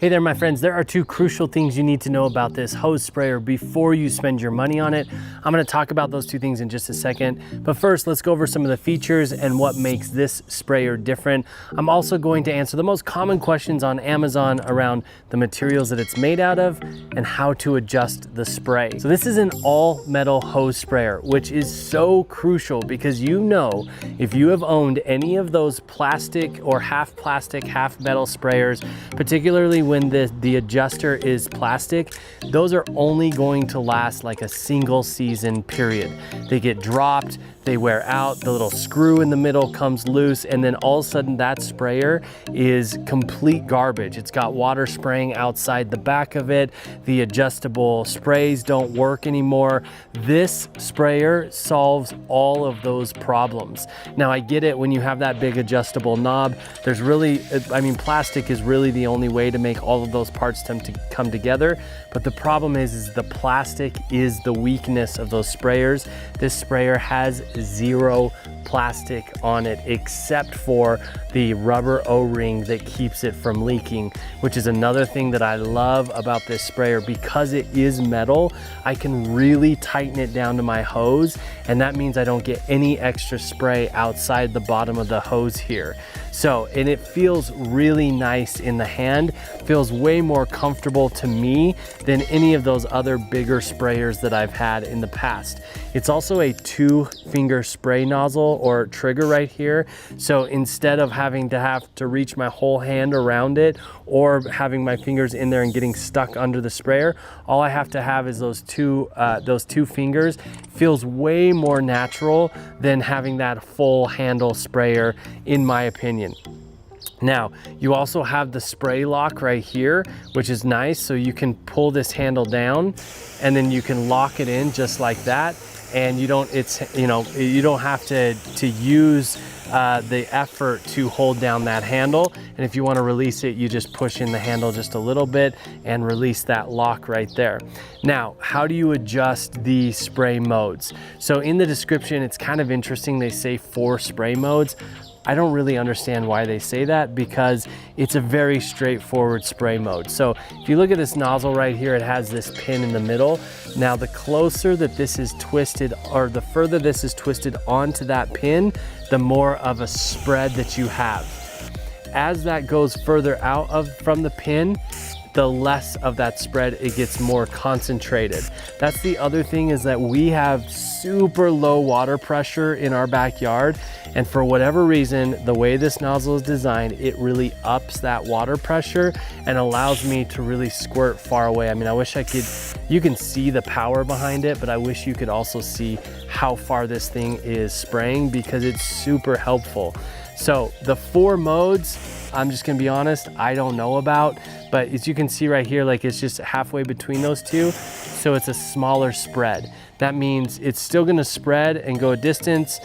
Hey there, my friends. There are two crucial things you need to know about this hose sprayer before you spend your money on it. I'm going to talk about those two things in just a second. But first, let's go over some of the features and what makes this sprayer different. I'm also going to answer the most common questions on Amazon around the materials that it's made out of and how to adjust the spray. So this is an all metal hose sprayer, which is so crucial because you know, if you have owned any of those plastic or half plastic, half metal sprayers, particularly when the adjuster is plastic, those are only going to last like a single season period. They get dropped, they wear out, the little screw in the middle comes loose, and then all of a sudden that sprayer is complete garbage. It's got water spraying outside the back of it. The adjustable sprays don't work anymore. This sprayer solves all of those problems. Now I get it, when you have that big adjustable knob, there's really, I mean, plastic is really the only way to make all of those parts to come together. But the problem is the plastic is the weakness of those sprayers. This sprayer has zero plastic on it except for the rubber O-ring that keeps it from leaking, which is another thing that I love about this sprayer. Because it is metal, I can really tighten it down to my hose, and that means I don't get any extra spray outside the bottom of the hose here. So, and it feels really nice in the hand, feels way more comfortable to me than any of those other bigger sprayers that I've had in the past. It's also a 2-finger spray nozzle or trigger right here. So instead of having to reach my whole hand around it or having my fingers in there and getting stuck under the sprayer, all I have to have is those two fingers. Feels way more natural than having that full handle sprayer, in my opinion. Now, you also have the spray lock right here, which is nice. So you can pull this handle down and then you can lock it in just like that. And you don't have to use the effort to hold down that handle. And if you want to release it, you just push in the handle just a little bit and release that lock right there. Now, how do you adjust the spray modes? So in the description, it's kind of interesting. They say 4 spray modes. I don't really understand why they say that, because it's a very straightforward spray mode. So if you look at this nozzle right here, it has this pin in the middle. Now, the closer that this is twisted, or the further this is twisted onto that pin, the more of a spread that you have. As that goes further out from the pin, the less of that spread, it gets more concentrated. That's the other thing, is that we have super low water pressure in our backyard. And for whatever reason, the way this nozzle is designed, it really ups that water pressure and allows me to really squirt far away. I mean, I wish you can see the power behind it, but I wish you could also see how far this thing is spraying, because it's super helpful. So the 4 modes, I'm just gonna be honest, I don't know about, but as you can see right here, like it's just halfway between those two. So it's a smaller spread. That means it's still gonna spread and go a distance,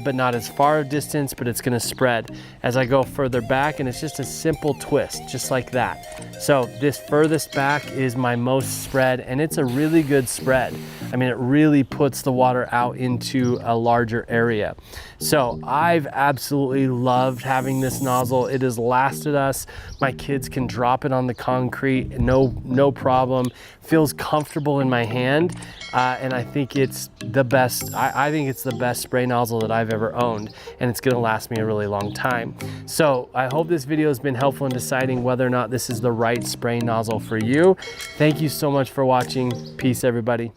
but not as far a distance, but it's gonna spread as I go further back, and it's just a simple twist, just like that. So this furthest back is my most spread, and it's a really good spread. I mean, it really puts the water out into a larger area. So I've absolutely loved having this nozzle. It has lasted us. My kids can drop it on the concrete, no problem. Feels comfortable in my hand, and I think it's the best. I think it's the best spray nozzle that I've ever owned, and it's gonna last me a really long time. So I hope this video has been helpful in deciding whether or not this is the right spray nozzle for you. Thank you so much for watching. Peace, everybody.